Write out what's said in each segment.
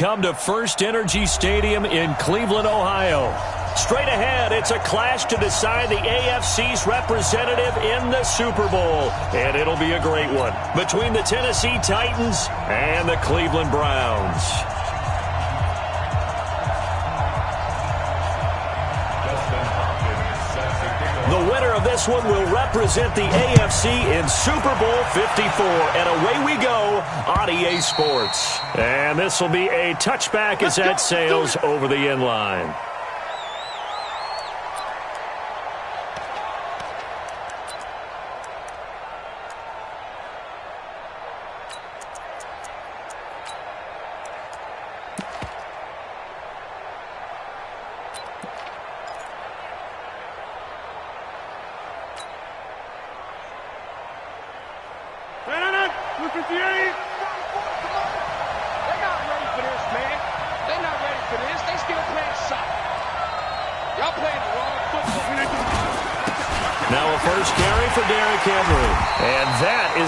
come to First Energy Stadium in Cleveland, Ohio. Straight ahead, it's a clash to decide the AFC's representative in the Super Bowl. And it'll be a great one between the Tennessee Titans and the Cleveland Browns. The winner of this one will represent the AFC in Super Bowl 54. And away we go on EA Sports. And this will be a touchback as that sails over the end line.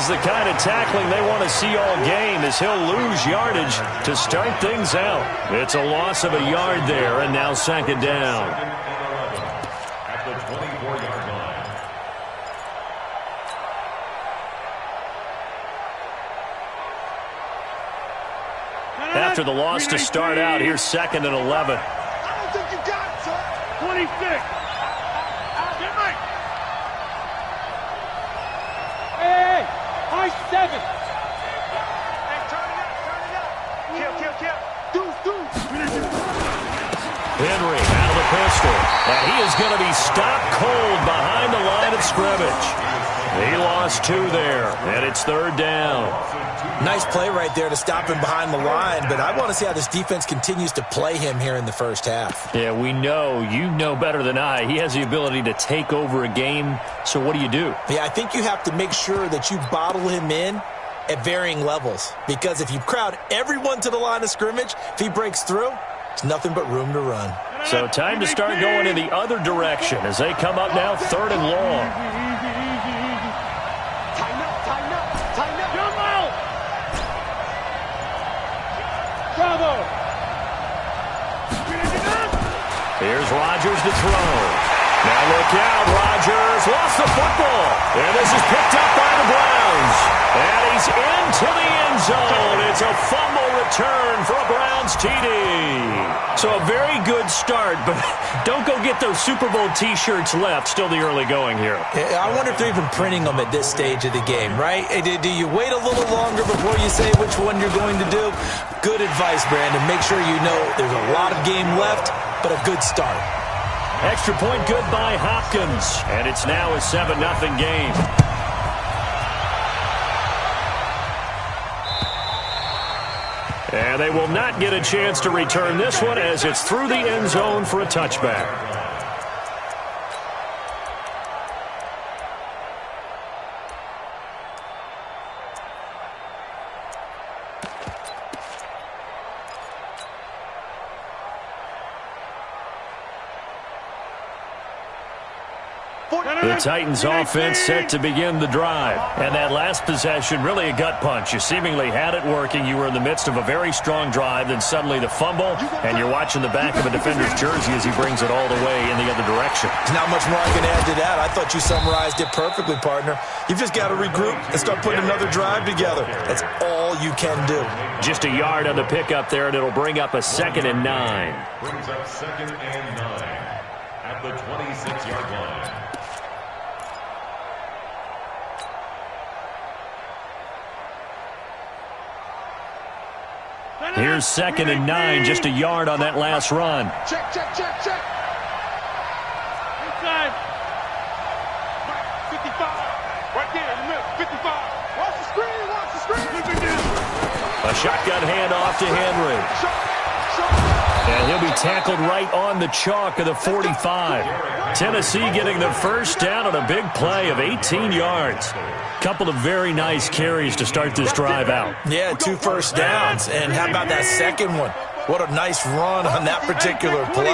The kind of tackling they want to see all game as he'll lose yardage to start things out. It's a loss of a yard there, and now second down. At the 24-yard line. After the loss to start out, here's second and 11. I don't think you got it, sir. 26. Seven. Hey, turn it up. Kill. Deuce. Henry out of the pistol. And he is going to be stopped cold behind the line of scrimmage. He lost 2 there, and it's third down. Nice play right there to stop him behind the line, but I want to see how this defense continues to play him here in the first half. Yeah, we know. You know better than I. He has the ability to take over a game, so what do you do? Yeah, I think you have to make sure that you bottle him in at varying levels, because if you crowd everyone to the line of scrimmage, if he breaks through, it's nothing but room to run. So time to start going in the other direction as they come up now third and long. Here's Rodgers to throw. Now look out, Rodgers lost the football. And this is picked up by the Browns. And he's into the end zone. It's a fumble return for a Browns TD. So a very good start, but don't go get those Super Bowl T-shirts left. Still the early going here. I wonder if they're even printing them at this stage of the game, right? Do you wait a little longer before you say which one you're going to do? Good advice, Brandon. Make sure you know there's a lot of game left, but a good start. Extra point good by Hopkins. And it's now a 7-0 game. And they will not get a chance to return this one as it's through the end zone for a touchback. The Titans offense set to begin the drive. And that last possession, really a gut punch. You seemingly had it working. You were in the midst of a very strong drive. Then suddenly the fumble, and you're watching the back of a defender's jersey as he brings it all the way in the other direction. There's not much more I can add to that. I thought you summarized it perfectly, partner. You've just got to regroup and start putting another drive together. That's all you can do. Just a yard on the pickup there, and it'll bring up a 2nd and 9. Brings up 2nd and 9 at the 26-yard line. Here's 2nd and 9, just a yard on that last run. Check. Inside. 55. Right there in the middle. 55. Watch the screen. A shotgun handoff to Henry. And he'll be tackled right on the chalk of the 45. Tennessee getting the first down on a big play of 18 yards. Couple of very nice carries to start this drive out. Yeah, 2 first downs. And how about that second one? What a nice run on that particular play.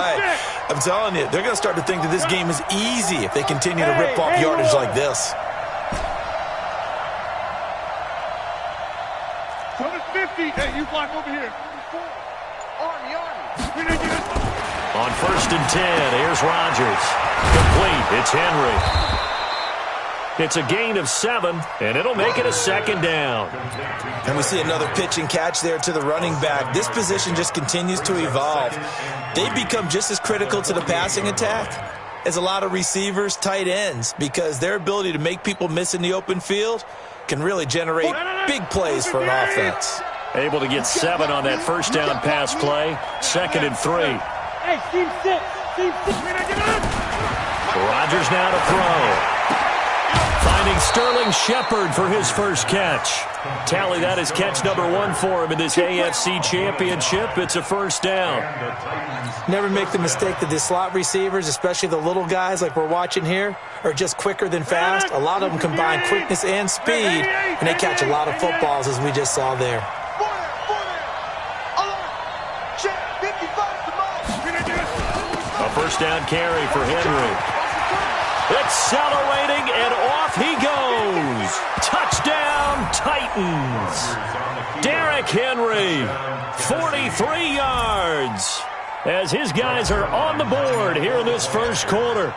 I'm telling you, they're going to start to think that this game is easy if they continue to rip off yardage like this. So 50. Hey, you block over here. first and 10. Here's Rodgers. Complete. It's Henry. It's a gain of 7, and it'll make it a second down. And we see another pitch and catch there to the running back. This position just continues to evolve. They become just as critical to the passing attack as a lot of receivers, tight ends, because their ability to make people miss in the open field can really generate big plays for an offense. Able to get 7 on that first down pass play. 2nd and 3. Hey, team 6. Rodgers now to throw. Finding Sterling Shepard for his first catch. Tally, that is catch number 1 for him in this AFC Championship. It's a first down. Never make the mistake that the slot receivers, especially the little guys like we're watching here, are just quicker than fast. A lot of them combine quickness and speed, and they catch a lot of footballs, as we just saw there. A first down carry for Henry. Accelerating, and off he goes. Touchdown, Titans. Derrick Henry, 43 yards, as his guys are on the board here in this first quarter.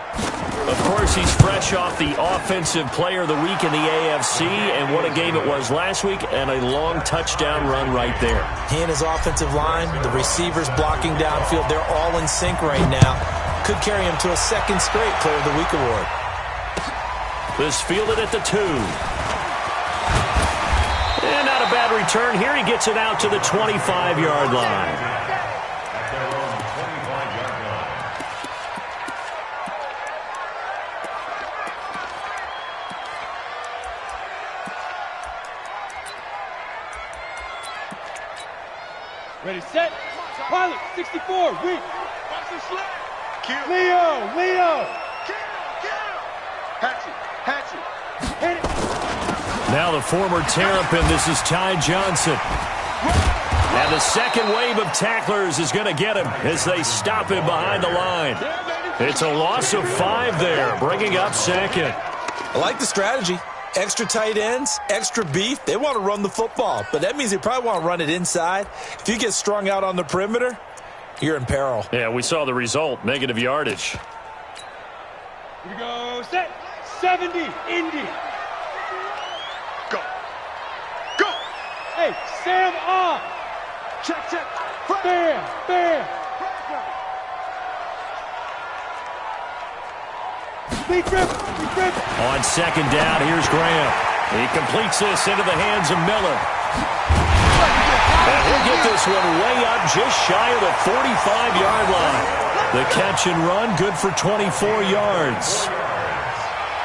Of course, he's fresh off the Offensive Player of the Week in the AFC, and what a game it was last week, and a long touchdown run right there. He and his offensive line, the receivers blocking downfield, they're all in sync right now. Could carry him to a second straight Player of the Week award. This fielded at the 2. And not a bad return here. He gets it out to the 25-yard line. Ready, set. Pilot, 64, weak. Leo. Hatchet. Hit it. Now the former Terrapin, this is Ty Johnson. And the second wave of tacklers is going to get him as they stop him behind the line. It's a loss of 5 there, bringing up second. I like the strategy. Extra tight ends, extra beef. They want to run the football, but that means they probably want to run it inside. If you get strung out on the perimeter, you're in peril. Yeah, we saw the result, negative yardage. Here we go, set. 70, Indy. Go. Hey, Sam on. Check. Bam. Big grip. On second down, here's Graham. He completes this into the hands of Miller. And he'll get this one way up just shy of the 45-yard line. The catch and run, good for 24 yards.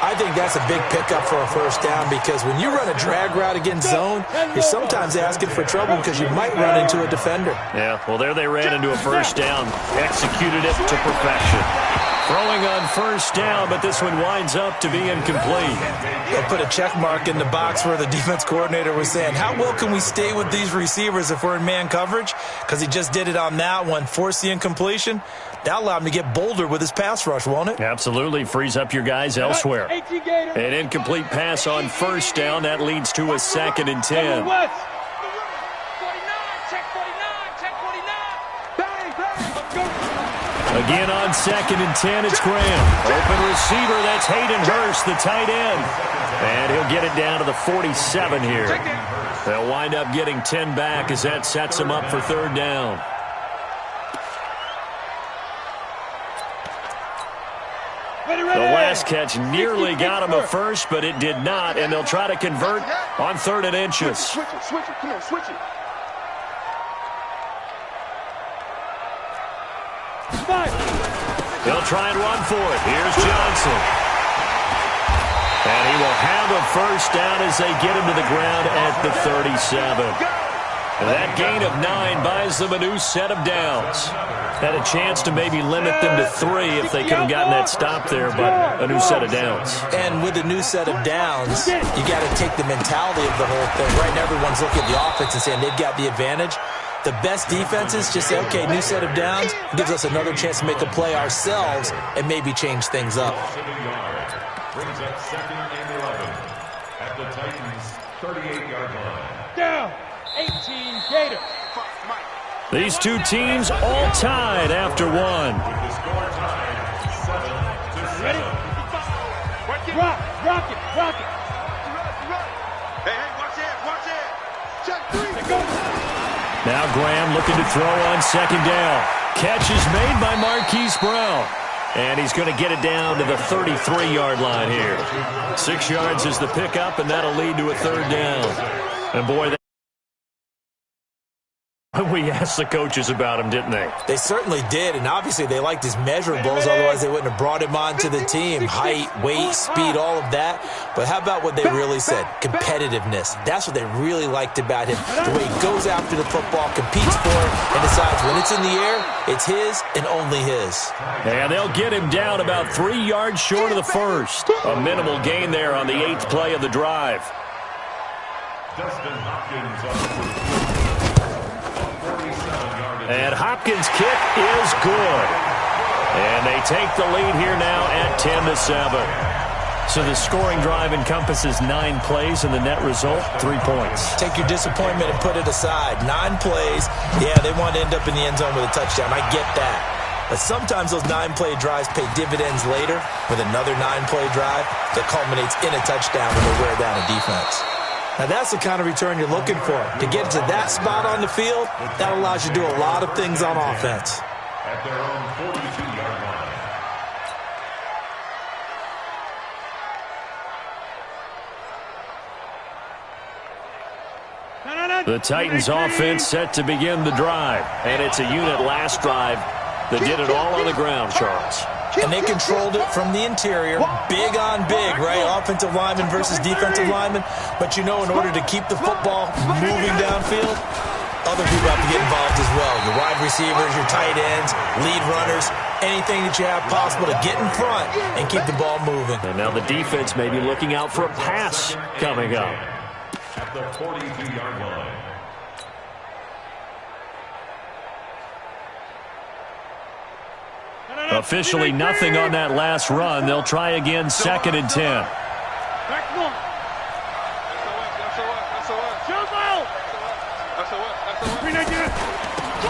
I think that's a big pickup for a first down, because when you run a drag route against zone, you're sometimes asking for trouble because you might run into a defender. Yeah, well, there they ran into a first down. Executed it to perfection. Throwing on first down, but this one winds up to be incomplete. They'll put a check mark in the box where the defense coordinator was saying, how well can we stay with these receivers if we're in man coverage? Because he just did it on that one, forced the incompletion. That'll allow him to get bolder with his pass rush, won't it? Absolutely. Frees up your guys elsewhere. An incomplete pass on first down. That leads to a 2nd and 10. Again on 2nd and 10, it's Graham. Open receiver, that's Hayden Hurst, the tight end. And he'll get it down to the 47 here. They'll wind up getting 10 back as that sets them up for 3rd down. The last catch nearly got him a first, but it did not, and they'll try to convert on 3rd and inches. Switch it. Come on, switch it. They'll try and run for it. Here's Johnson. And he will have a first down as they get him to the ground at the 37. And that gain of 9 buys them a new set of downs. Had a chance to maybe limit them to 3 if they could have gotten that stop there, but a new set of downs. And with a new set of downs, you got to take the mentality of the whole thing. Right now, everyone's looking at the offense and saying they've got the advantage. The best defenses just say, okay, new set of downs, gives us another chance to make a play ourselves and maybe change things up. Brings up 2nd and 11 at the Titans' 38-yard line. Down, 18 Gators. These two teams all tied after one. With the score tied 7-7. Rock it. Hey, watch it. Check three. Go. Now Graham looking to throw on second down. Catch is made by Marquise Brown. And he's going to get it down to the 33-yard line here. 6 yards is the pickup, and that'll lead to a third down. And boy, we asked the coaches about him, didn't they? They certainly did, and obviously they liked his measurables, otherwise they wouldn't have brought him onto the team. Height, weight, speed, all of that. But how about what they really said? Competitiveness. That's what they really liked about him. The way he goes after the football, competes for it, and decides when it's in the air, it's his and only his. And they'll get him down about 3 yards short of the first. A minimal gain there on the 8th play of the drive. Dustin Hopkins on the first. And Hopkins' kick is good. And they take the lead here now at 10-7. So the scoring drive encompasses 9 plays, and the net result, 3 points. Take your disappointment and put it aside. 9 plays. Yeah, they want to end up in the end zone with a touchdown. I get that. But sometimes those 9-play drives pay dividends later with another 9-play drive that culminates in a touchdown when they wear down a defense. Now, that's the kind of return you're looking for. To get to that spot on the field, that allows you to do a lot of things on offense. At their own 42-yard line. The Titans offense set to begin the drive. And it's a unit last drive that did it all on the ground, Charles. And they controlled it from the interior, big on big, right? Offensive lineman versus defensive lineman. But, you know, in order to keep the football moving downfield, other people have to get involved as well. Your wide receivers, your tight ends, lead runners, anything that you have possible to get in front and keep the ball moving. And now the defense may be looking out for a pass coming up. At the 42-yard line. Officially nothing on that last run. They'll try again, 2nd and 10. Back one.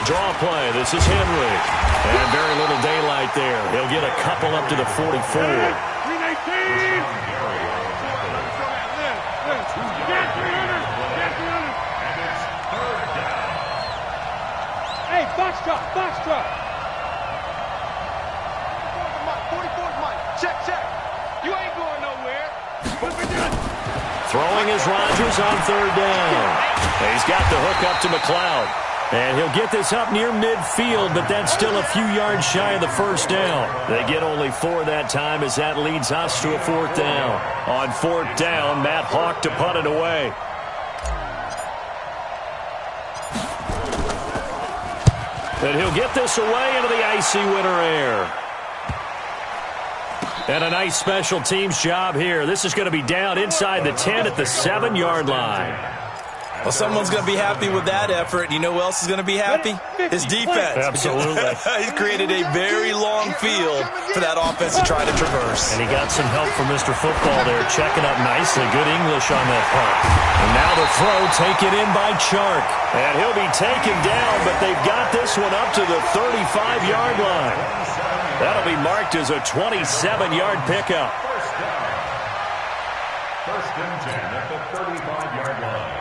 Draw play. This is Henry. And very little daylight there. He'll get a couple up to the 44. Hey, box drop. 44's mine. Check. You ain't going nowhere. Throwing is Rodgers on 3rd down. He's got the hook up to McLeod. And he'll get this up near midfield, but that's still a few yards shy of the first down. They get only 4 that time as that leads us to a 4th down. On 4th down, Matt Hawk to punt it away. And he'll get this away into the icy winter air. And a nice special teams job here. This is going to be down inside the 10 at the 7-yard line. Well, someone's going to be happy with that effort. You know who else is going to be happy? His defense. Absolutely. He's created a very long field for that offense to try to traverse. And he got some help from Mr. Football there, checking up nicely. Good English on that punt. And now the throw taken in by Chark. And he'll be taken down, but they've got this one up to the 35-yard line. That'll be marked as a 27-yard pickup. First and 10 at the 35-yard line.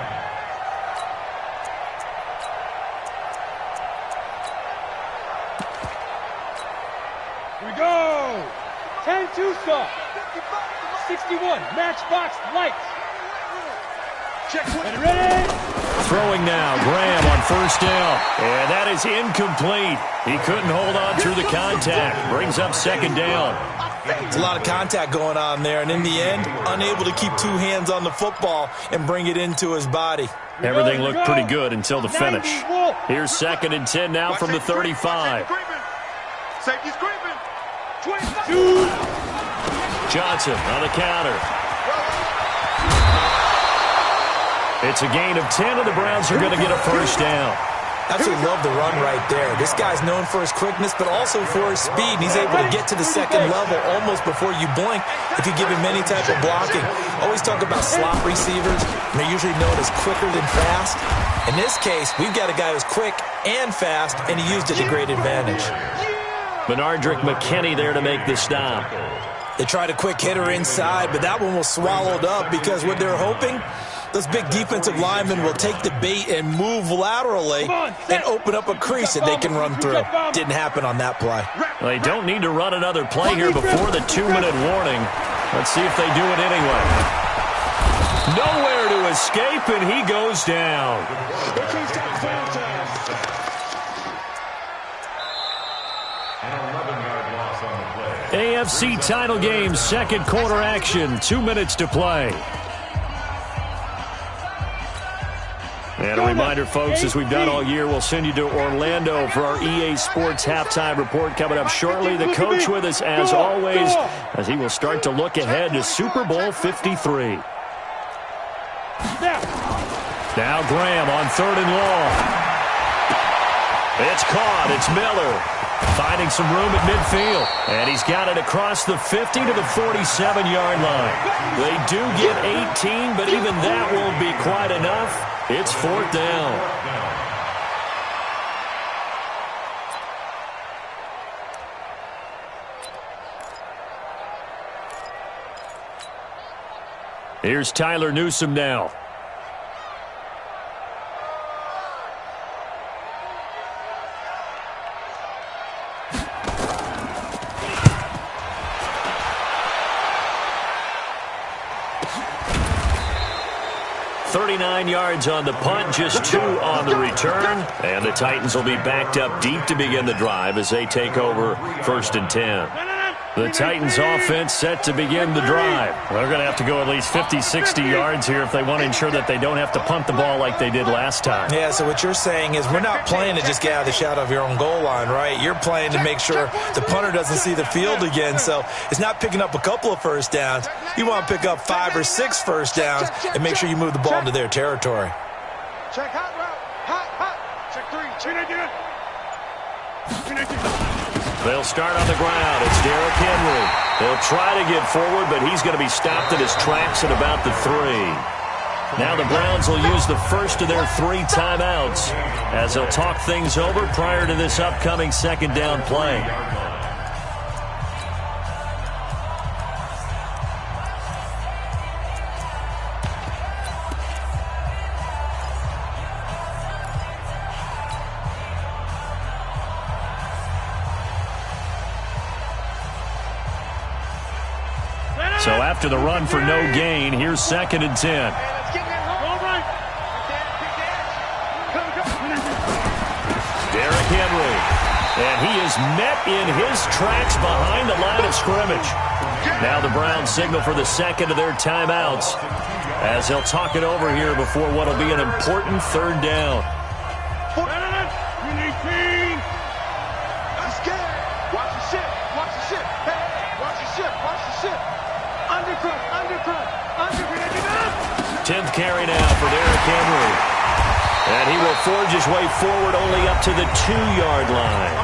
We go. 10 Tucson. 61. Matchbox lights. Check. Ready? Throwing now. Graham on 1st down. And that is incomplete. He couldn't hold on through the contact. Brings up 2nd down. There's a lot of contact going on there, and in the end, unable to keep 2 hands on the football and bring it into his body. Everything looked pretty good until the finish. Here's 2nd and 10 now from the 35. Safety's creeping. 22. Johnson on the counter. It's a gain of 10, and the Browns are going to get a 1st down. Absolutely love the run right there. This guy's known for his quickness, but also for his speed. And he's able to get to the second level almost before you blink if you give him any type of blocking. Always talk about slot receivers, and they're usually known as quicker than fast. In this case, we've got a guy who's quick and fast, and he used it to great advantage. Benardrick McKinney there to make the stop. They tried a quick hitter inside, but that one was swallowed up because what they're hoping, those big defensive linemen will take the bait and move laterally and open up a crease that they can run through. Didn't happen on that play. They don't need to run another play here before the 2-minute warning. Let's see if they do it anyway. Nowhere to escape, and he goes down. AFC title game, second quarter action, 2 minutes to play. And a reminder, folks, as we've done all year, we'll send you to Orlando for our EA Sports halftime report coming up shortly. The coach with us, as always, as he will start to look ahead to Super Bowl 53. Now Graham on 3rd and long. It's caught. It's Miller finding some room at midfield. And he's got it across the 50 to the 47-yard line. They do get 18, but even that won't be quite enough. It's 4th down. Here's Tyler Newsome now. Yards on the punt, just 2 on the return. And the Titans will be backed up deep to begin the drive as they take over 1st and 10. The Titans offense set to begin the drive. They're going to have to go at least 50, 60 yards here if they want to ensure that they don't have to punt the ball like they did last time. Yeah, so what you're saying is we're not playing to just get out of the shadow of your own goal line, right? You're playing to make sure the punter doesn't see the field again. So it's not picking up a couple of first downs. You want to pick up 5 or 6 first downs and make sure you move the ball into their territory. Check hot route. Hot. Check 3. They'll start on the ground. It's Derrick Henry. They'll try to get forward, but he's going to be stopped in his tracks at about the 3. Now the Browns will use the first of their 3 timeouts as they'll talk things over prior to this upcoming second down play. So after the run for no gain, here's 2nd and 10. Derrick Henry. And he is met in his tracks behind the line of scrimmage. Now the Browns signal for the second of their timeouts as they'll talk it over here before what will be an important 3rd down. Tenth carry now for Derrick Henry. And he will forge his way forward only up to the 2-yard line.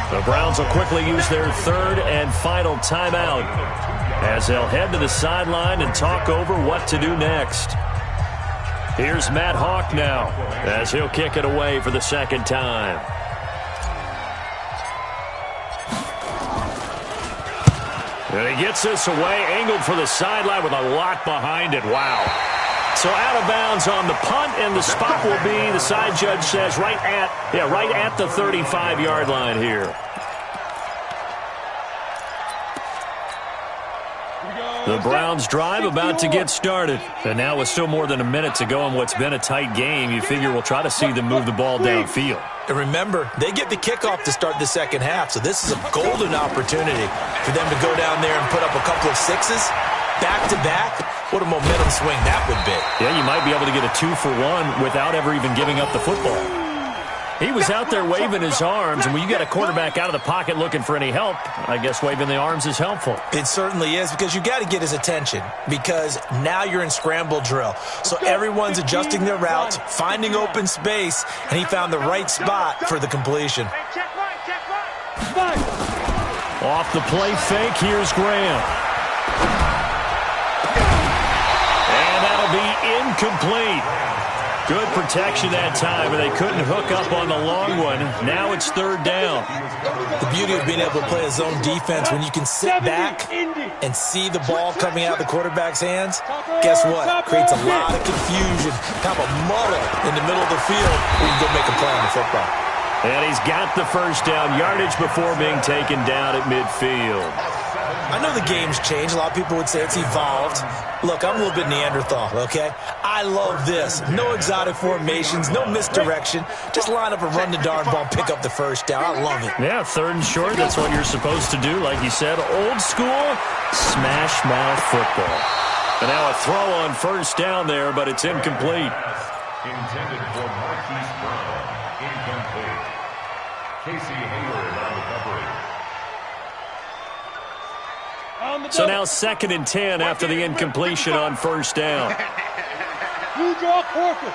The Browns will quickly use their 3rd and final timeout as they'll head to the sideline and talk over what to do next. Here's Matt Hawk now as he'll kick it away for the 2nd time. And he gets this away, angled for the sideline with a lot behind it. Wow. So out of bounds on the punt, and the spot will be, the side judge says, right at the 35-yard line here. The Browns drive about to get started. And now with still more than a minute to go in what's been a tight game, you figure we'll try to see them move the ball downfield. And remember, they get the kickoff to start the second half, so this is a golden opportunity for them to go down there and put up a couple of 6s back-to-back. What a momentum swing that would be. Yeah, you might be able to get a 2-for-1 without ever even giving up the football. He was out there waving his arms, and when you got a quarterback out of the pocket looking for any help, I guess waving the arms is helpful. It certainly is, because you got to get his attention, because now you're in scramble drill. So everyone's adjusting their routes, finding open space, and he found the right spot for the completion. Off the play fake, here's Graham. And that'll be incomplete. Good protection that time, and they couldn't hook up on the long one. Now it's third down. The beauty of being able to play a zone defense when you can sit back and see the ball coming out of the quarterback's hands, guess what? Creates a lot of confusion, kind of a muddle in the middle of the field where you can go make a play on the football. And he's got the first down yardage before being taken down at midfield. I know the game's changed. A lot of people would say it's evolved. Look, I'm a little bit Neanderthal, okay? I love this. No exotic formations, no misdirection. Just line up and run the darn ball, pick up the first down. I love it. Yeah, third and short, that's what you're supposed to do. Like you said, old school, smash mouth football. And now a throw on first down there, but it's incomplete. Intended for Marquise Brown. Incomplete. Casey Hayward on recovery. So now 2nd and 10 after the incompletion on first down. You draw corpus.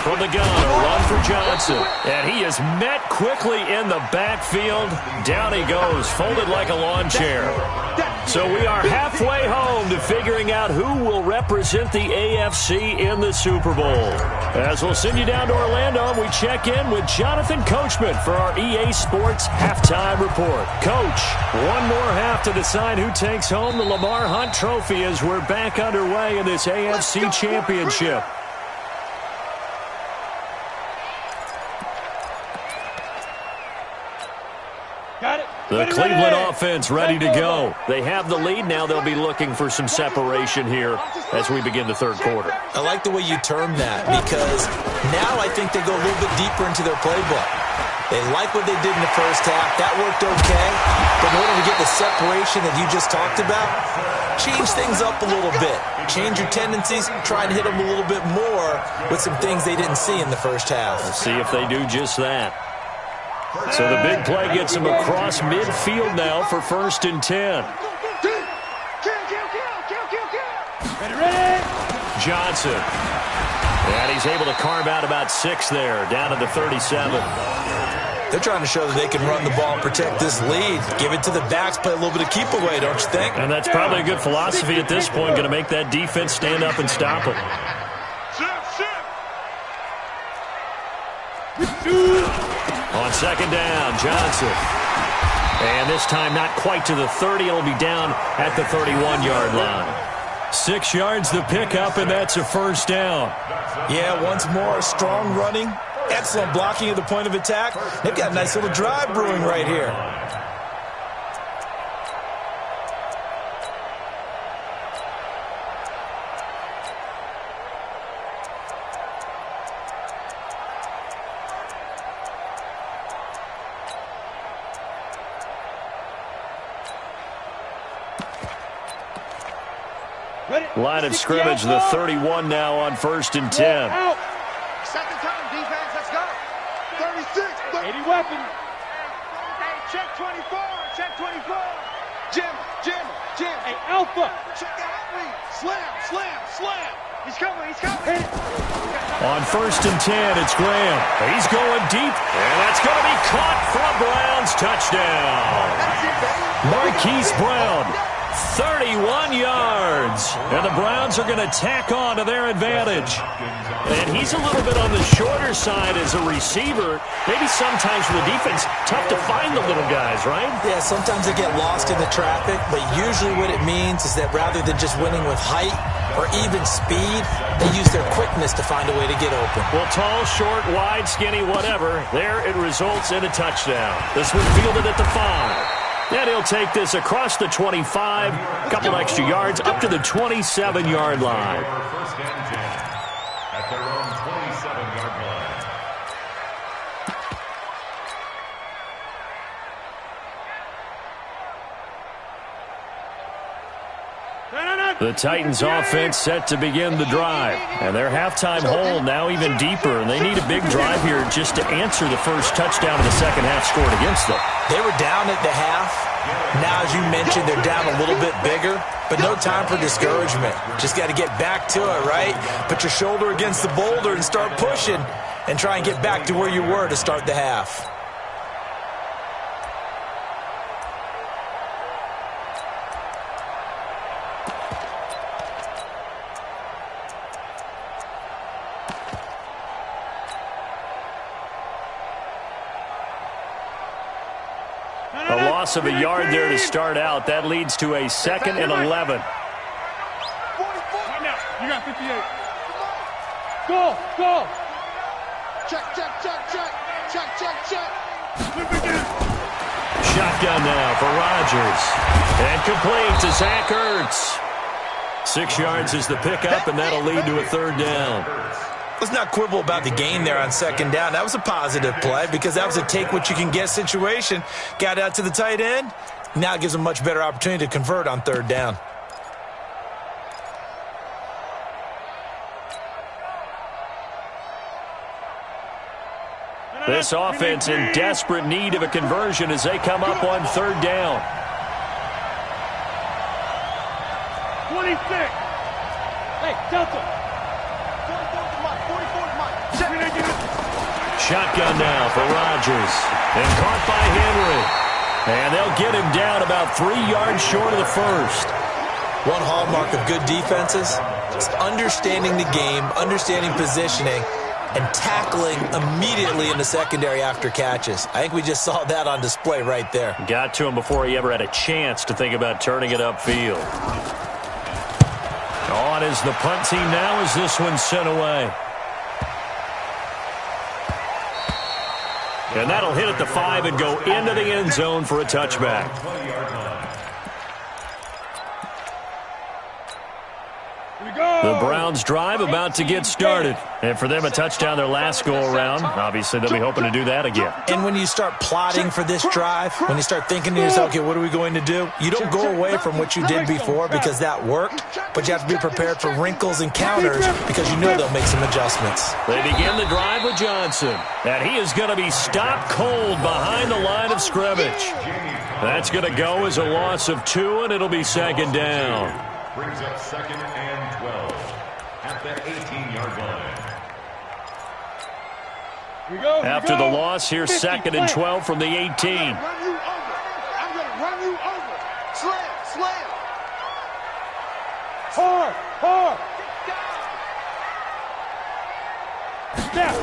From the gun, a run for Johnson. And he is met quickly in the backfield. Down he goes, folded like a lawn chair. So we are halfway home to figuring out who will represent the AFC in the Super Bowl. As we'll send you down to Orlando, we check in with Jonathan Coachman for our EA Sports Halftime Report. Coach, one more half to decide who takes home the Lamar Hunt Trophy as we're back underway in this AFC Championship. The Cleveland offense ready to go. They have the lead. Now they'll be looking for some separation here as we begin the third quarter. I like the way you termed that, because now I think they go a little bit deeper into their playbook. They like what they did in the first half. That worked okay. But in order to get the separation that you just talked about, change things up a little bit. Change your tendencies. Try and hit them a little bit more with some things they didn't see in the first half. Let's see if they do just that. So the big play gets him across midfield now for 1st and 10. Johnson. And he's able to carve out about 6 there, down to the 37. They're trying to show that they can run the ball and protect this lead. Give it to the backs, play a little bit of keep away, don't you think? And that's probably a good philosophy at this point, going to make that defense stand up and stop it. On 2nd down, Johnson. And this time not quite to the 30. It'll be down at the 31-yard line. 6 yards the pickup, and that's a first down. Yeah, once more, strong running. Excellent blocking at the point of attack. They've got a nice little drive brewing right here. Line of scrimmage, the 31 now on 1st and 10. Second time, defense, let's go. 36, 80 weapons. Hey, check 24, check 24. Jim. Hey, Alpha. Check the outreach. Slam. He's coming. On 1st and 10, it's Graham. He's going deep, and that's going to be caught for a Browns touchdown. Marquise Brown. 31 yards. And the Browns are going to tack on to their advantage. And he's a little bit on the shorter side as a receiver. Maybe sometimes for the defense, tough to find the little guys, right? Yeah, sometimes they get lost in the traffic, but usually what it means is that rather than just winning with height or even speed, they use their quickness to find a way to get open. Well, tall, short, wide, skinny, whatever, there it results in a touchdown. This one fielded at the 5. And he'll take this across the 25, a couple extra yards, up to the 27-yard line. First and 10 at their own 27-yard line. The Titans offense set to begin the drive. And their halftime hole now even deeper. And they need a big drive here just to answer the first touchdown of the second half scored against them. They were down at the half. Now, as you mentioned, they're down a little bit bigger. But no time for discouragement. Just got to get back to it, right? Put your shoulder against the boulder and start pushing. And try and get back to where you were to start the half. A loss of a yard there to start out. That leads to a 2nd and 11. Right now, you got 58. Go, go. Check, check, check, check. Check, check, check. Shotgun now for Rodgers. And complete to Zach Ertz. 6 yards is the pickup, and that'll lead to a 3rd down. Let's not quibble about the gain there on 2nd down. That was a positive play because that was a take-what-you-can-get situation. Got out to the tight end. Now it gives them a much better opportunity to convert on 3rd down. This offense in desperate need of a conversion as they come up on 3rd down. 26. Hey, Delta. Shotgun now for Rodgers. And caught by Henry. And they'll get him down about 3 yards short of the first. One hallmark of good defenses is understanding the game, understanding positioning, and tackling immediately in the secondary after catches. I think we just saw that on display right there. Got to him before he ever had a chance to think about turning it upfield. On is the punt team now as this one's sent away. And that'll hit at the 5 and go into the end zone for a touchback. The Browns drive about to get started. And for them, a touchdown their last go-around. Obviously, they'll be hoping to do that again. And when you start plotting for this drive, when you start thinking to yourself, okay, what are we going to do? You don't go away from what you did before because that worked, but you have to be prepared for wrinkles and counters because you know they'll make some adjustments. They begin the drive with Johnson. And he is going to be stopped cold behind the line of scrimmage. That's going to go as a loss of 2, and it'll be 2nd down. Brings up 2nd and 12 at the 18-yard line. After the loss, here's 2nd and 12 from the 18. I'm going to run you over. Slam, slam. Hard, hard. Step.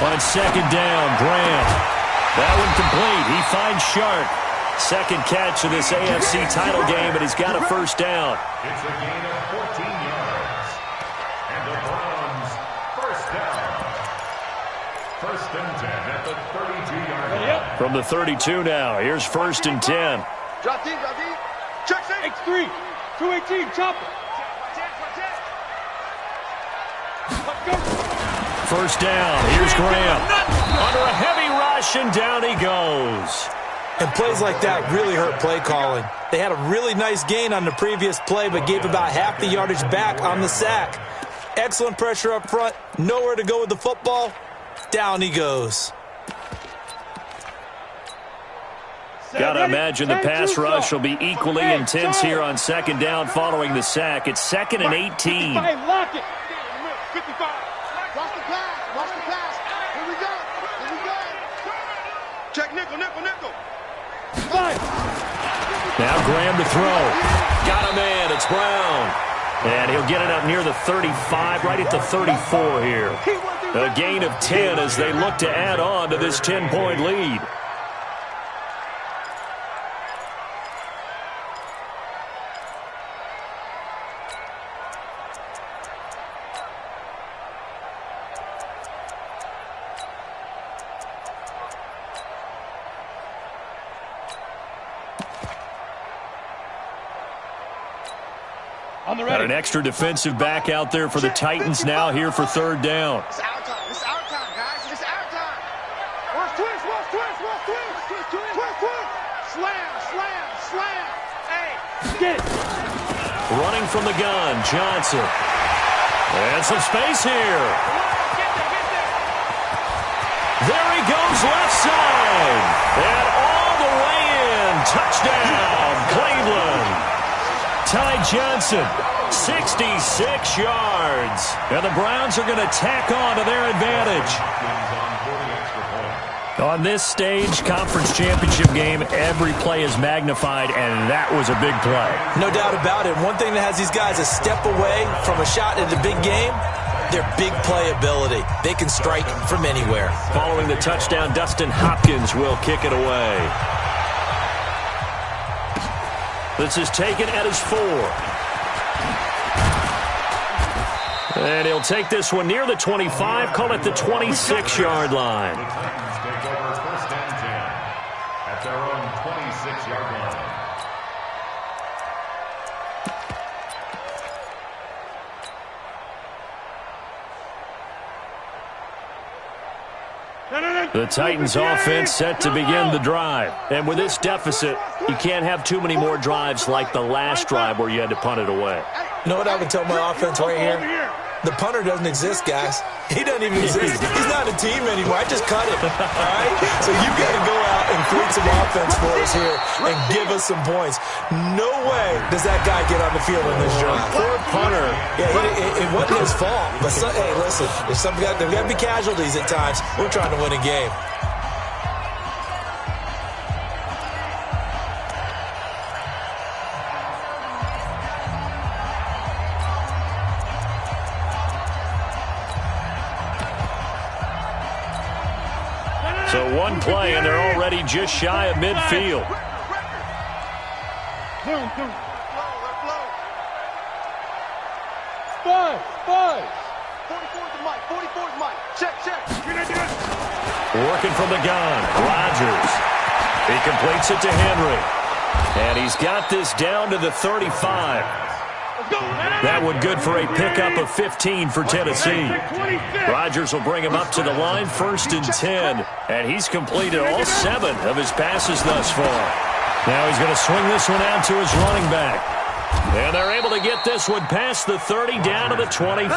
On 2nd down, Graham. That one complete. He finds Sharp. 2nd catch of this AFC title game, and he's got a 1st down. It's a gain of 14 yards. And the Browns, 1st down. 1st and 10 at the 32-yard line. From the 32 now, here's 1st and 10. Drop deep, drop deep. Check X3, 218, chopper. 1st down, here's Graham. Under a heavy rush, and down he goes. And plays like that really hurt play calling. They had a really nice gain on the previous play, but gave about half the yardage back on the sack. Excellent pressure up front. Nowhere to go with the football. Down he goes. Got to imagine the pass rush will be equally intense here on 2nd down following the sack. It's 2nd and 18. Lock it. 55. Watch the pass. Watch the pass. Here we go. Here we go. Check nickel, nickel, nickel. Now Graham to throw. Got a man. It's Brown. And he'll get it up near the 35, right at the 34 here. A gain of 10 as they look to add on to this 10-point lead. Got an extra defensive back out there for the Titans now here for 3rd down. It's our time. It's our time, guys. It's our time. Watch twist, watch twist, watch twist. Twist, twist, twist, twist. Slam, slam, slam. Hey, get it. Running from the gun, Johnson. And some space here. There he goes left side. And all the way in. Touchdown, Cleveland. Ty Johnson, 66 yards. And the Browns are going to tack on to their advantage. On this stage, conference championship game, every play is magnified, and that was a big play. No doubt about it. One thing that has these guys a step away from a shot in the big game, their big play ability. They can strike from anywhere. Following the touchdown, Dustin Hopkins will kick it away. This is taken at his 4. And he'll take this one near the 25, call it the 26-yard line. Their own 26-yard line. The Titans offense set to begin the drive. And with this deficit, you can't have too many more drives like the last drive where you had to punt it away. You know what I would tell my offense right here? The punter doesn't exist, guys. He doesn't even exist. He's not a team anymore. I just cut him. All right? So you got to go out and create some offense for us here and give us some points. No way does that guy get on the field in this drive. Poor punter. Yeah, it wasn't his fault. But hey, listen, if there's got to be casualties at times. We're trying to win a game. So one play, and they're already just shy of midfield. Five. 44's the mic. 44's mic. Check. Working from the gun, Rodgers. He completes it to Henry. And he's got this down to the 35. That one good for a pickup of 15 for Tennessee. Rodgers will bring him up to the line, 1st and 10. And he's completed all 7 of his passes thus far. Now he's going to swing this one out to his running back. And they're able to get this one past the 30 down to the 25.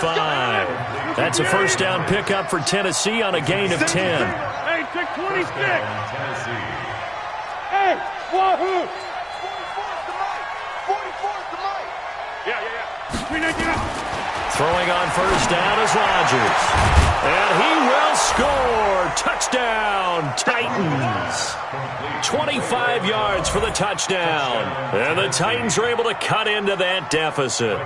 That's a first down pickup for Tennessee on a gain of 10. Hey, check 26. Hey, wahoo! 44's the mic. 44's the mic. Yeah. Throwing on first down is Rodgers. And he will score. Touchdown, Titans. 25 yards for the touchdown. And the Titans are able to cut into that deficit.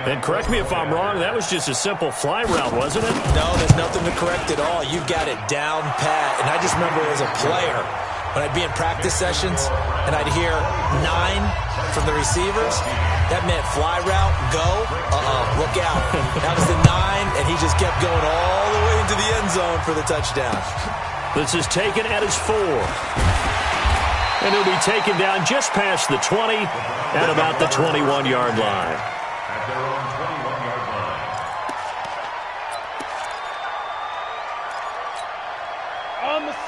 And correct me if I'm wrong, that was just a simple fly route, wasn't it? No, there's nothing to correct at all. You got it down pat. And I just remember as a player, when I'd be in practice sessions and I'd hear 9 from the receivers, that meant fly route, go, look out. That was the 9, and he just kept going all the way into the end zone for the touchdown. This is taken at his 4. And he'll be taken down just past the 20 at about the 21-yard line. At their own 21-yard line.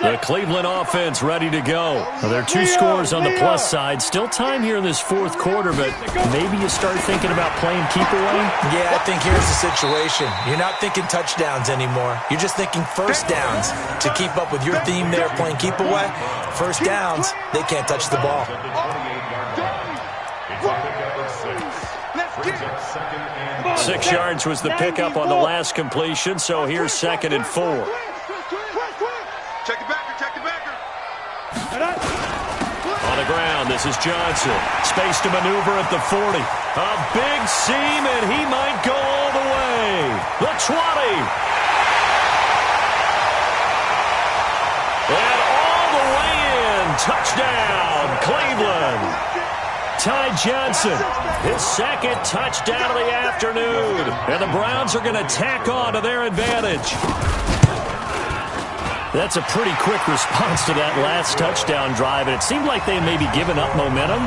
The Cleveland offense ready to go. Well, there are 2 scores on the plus side. Still time here in this 4th quarter, but maybe you start thinking about playing keep away? Yeah, I think here's the situation. You're not thinking touchdowns anymore. You're just thinking first downs to keep up with your theme there, playing keep away. First downs, they can't touch the ball. 6 yards was the pickup on the last completion, so here's 2nd and 4. Check the backer. On the ground, this is Johnson. Space to maneuver at the 40. A big seam, and he might go all the way. The 20. And all the way in. Touchdown, Cleveland. Ty Johnson, his 2nd touchdown of the afternoon. And the Browns are going to tack on to their advantage. That's a pretty quick response to that last touchdown drive, and it seemed like they may be giving up momentum.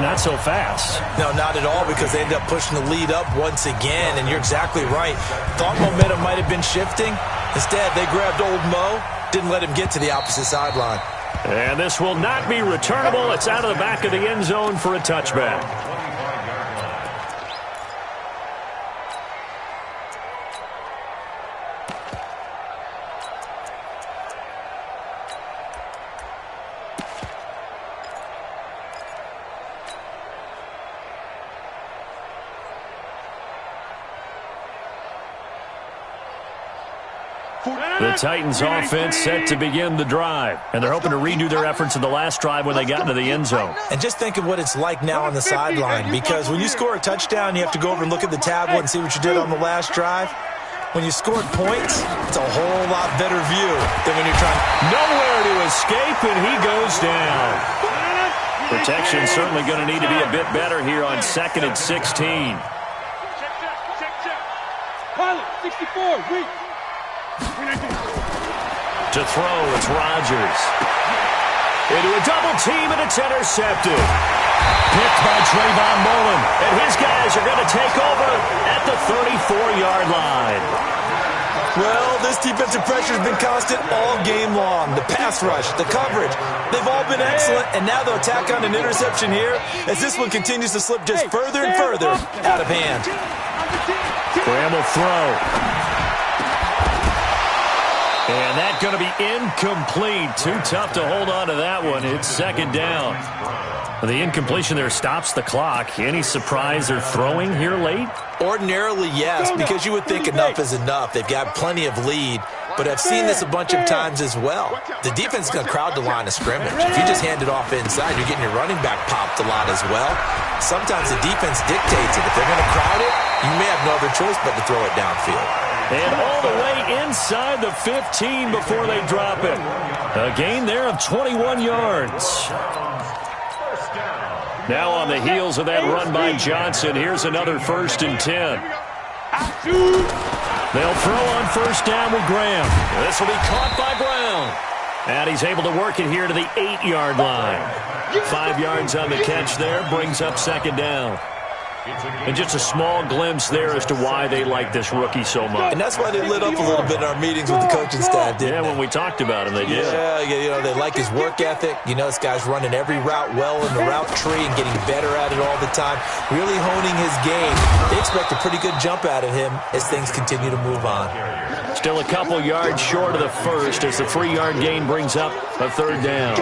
Not so fast. No, not at all, because they ended up pushing the lead up once again, and you're exactly right. Thought momentum might have been shifting. Instead, they grabbed old Mo, didn't let him get to the opposite sideline. And this will not be returnable. It's out of the back of the end zone for a touchback. The Titans offense set to begin the drive, and they're hoping to redo their efforts in the last drive when they got into the end zone. And just think of what it's like now on the sideline, because when you score a touchdown, you have to go over and look at the tablet and see what you did on the last drive. When you scored points, it's a whole lot better view than when you're trying. Nowhere to escape, and he goes down. Protection certainly going to need to be a bit better here on 2nd and 16. Pilot, 64, weak. To throw, it's Rodgers. Into a double team, and it's intercepted. Picked by Trayvon Mullen, and his guys are going to take over at the 34-yard line. Well, this defensive pressure has been constant all game long. The pass rush, the coverage, they've all been excellent, and now they'll tack on an interception here as this one continues to slip just further and further out of hand. Graham will throw. And that's going to be incomplete. Too tough to hold on to that one. It's 2nd down. The incompletion there stops the clock. Any surprise they're throwing here late? Ordinarily, yes, because you would think enough is enough. They've got plenty of lead, but I've seen this a bunch of times as well. The defense is going to crowd the line of scrimmage. If you just hand it off inside, you're getting your running back popped a lot as well. Sometimes the defense dictates it. If they're going to crowd it, you may have no other choice but to throw it downfield. And all the way inside the 15 before they drop it. A gain there of 21 yards. Now on the heels of that run by Johnson, here's another 1st and 10. They'll throw on 1st down with Graham. This will be caught by Brown. And he's able to work it here to the 8-yard line. 5 yards on the catch there, brings up 2nd down. And just a small glimpse there as to why they like this rookie so much. And that's why they lit up a little bit in our meetings with the coaching staff, didn't they? When we talked about him, they did. Yeah, you know, they like his work ethic. You know, this guy's running every route well in the route tree and getting better at it all the time, really honing his game. They expect a pretty good jump out of him as things continue to move on. Still a couple yards short of the first as the 3-yard gain brings up a 3rd down.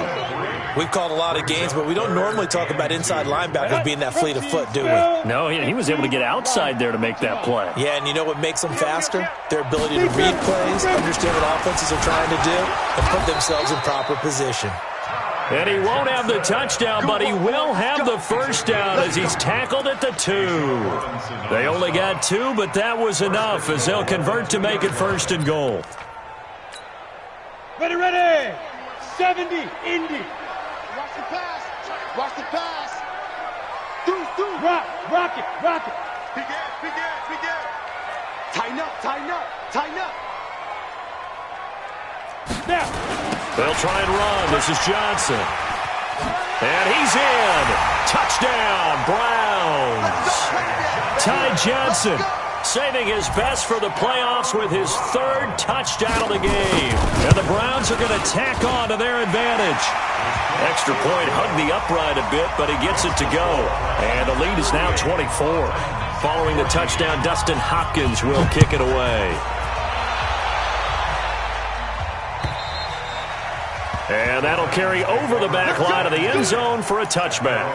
We've called a lot of games, but we don't normally talk about inside linebackers being that fleet of foot, do we? No, he was able to get outside there to make that play. Yeah, and you know what makes them faster? Their ability to read plays, understand what offenses are trying to do, and put themselves in proper position. And he won't have the touchdown, but he will have the 1st down as he's tackled at the 2. They only got 2, but that was enough as they'll convert to make it 1st and goal. Ready. 70, Indy. Watch the pass. Watch the pass. Deuce. Rock it. Begin. Tighten up. Now. They'll try and run. This is Johnson. And he's in. Touchdown, Browns. Ty Johnson saving his best for the playoffs with his 3rd touchdown of the game. And the Browns are going to tack on to their advantage. Extra point hugged the upright a bit, but he gets it to go. And the lead is now 24. Following the touchdown, Dustin Hopkins will kick it away. And that'll carry over the back line of the end zone for a touchback.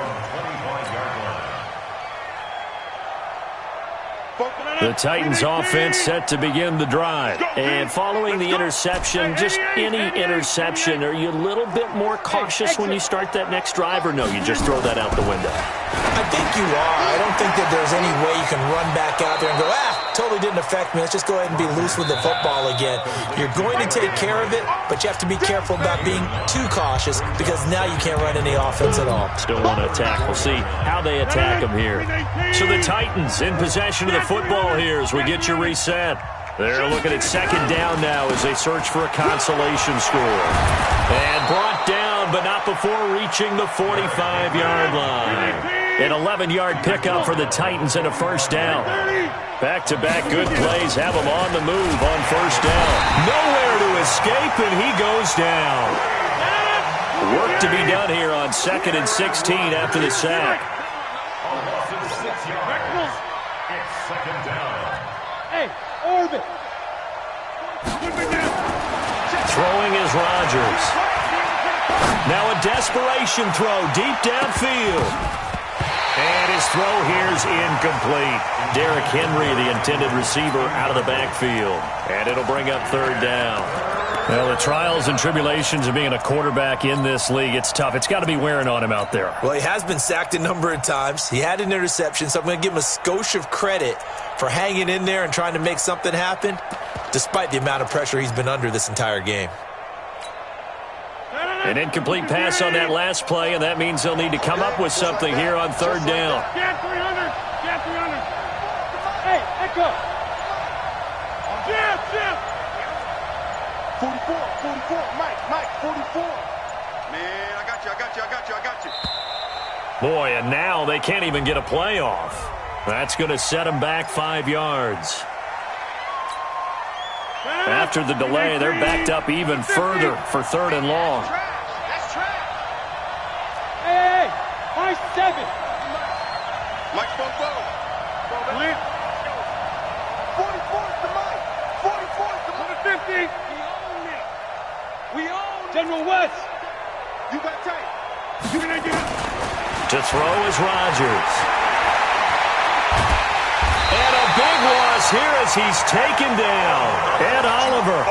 The Titans offense set to begin the drive. And following the interception, just any interception, are you a little bit more cautious when you start that next drive, or no, you just throw that out the window? I think you are. I don't think that there's any way you can run back out there and go, totally didn't affect me. Let's just go ahead and be loose with the football again. You're going to take care of it, but you have to be careful about being too cautious because now you can't run any offense at all. Still want to attack. We'll see how they attack them here. So the Titans in possession of the football here as we get you reset. They're looking at 2nd down now as they search for a consolation score. And brought down, but not before reaching the 45-yard line. An 11-yard pickup for the Titans and a 1st down. Back-to-back good plays have him on the move on 1st down. Nowhere to escape, and he goes down. Work to be done here on 2nd and 16 after the sack. It's 2nd down. Hey, orbit. Throwing is Rodgers. Now a desperation throw deep downfield. And his throw here's incomplete. Derrick Henry, the intended receiver, out of the backfield. And it'll bring up third down. Well, the trials and tribulations of being a quarterback in this league, it's tough. It's got to be wearing on him out there. Well, he has been sacked a number of times. He had an interception, so I'm going to give him a skosh of credit for hanging in there and trying to make something happen, despite the amount of pressure he's been under this entire game. An incomplete pass on that last play, and that means they'll need to come up with something here on third down. Get 300. Get 300. Hey, Echo. Jim. 44, Mike, 44. Man, I got you. Boy, and now they can't even get a play off. That's going to set them back 5 yards. After the delay, they're backed up even further for third and long. That's trash. Hey, 5-7. Mike, 44 to Mike. 44 to 50. We own General West. You got tight. You gonna get it. To throw is Rodgers. And a big loss here as he's taken down. Ed Oliver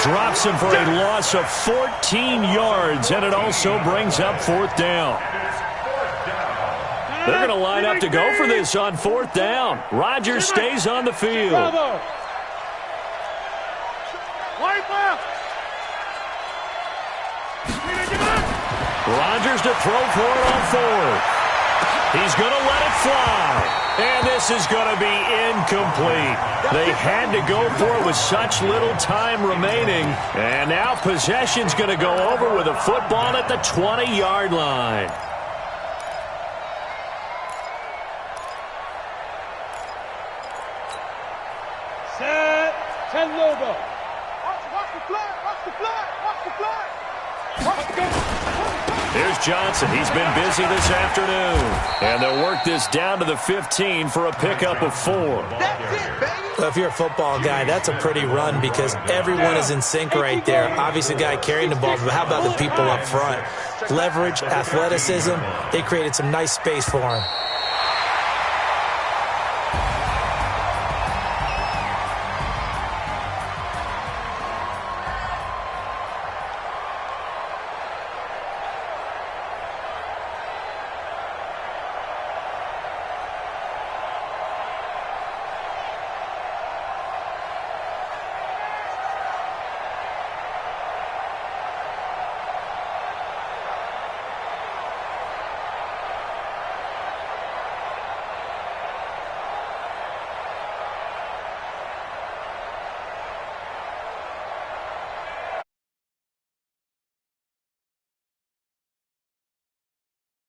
drops him for a loss of 14 yards, and it also brings up fourth down. They're going to line up to go for this on fourth down. Rodgers stays on the field. Wipe up. Rodgers to throw for it on fourth. He's going to let it fly. And this is going to be incomplete. They had to go for it with such little time remaining. And now possession's going to go over with a football at the 20-yard line. Set. 10 logo. Watch the flag. Here's Johnson. He's been busy this afternoon. And they'll work this down to the 15 for a pickup of 4. That's it, baby. Well, if you're a football guy, that's a pretty run because everyone is in sync right there. Obviously, the guy carrying the ball, but how about the people up front? Leverage, athleticism, they created some nice space for him.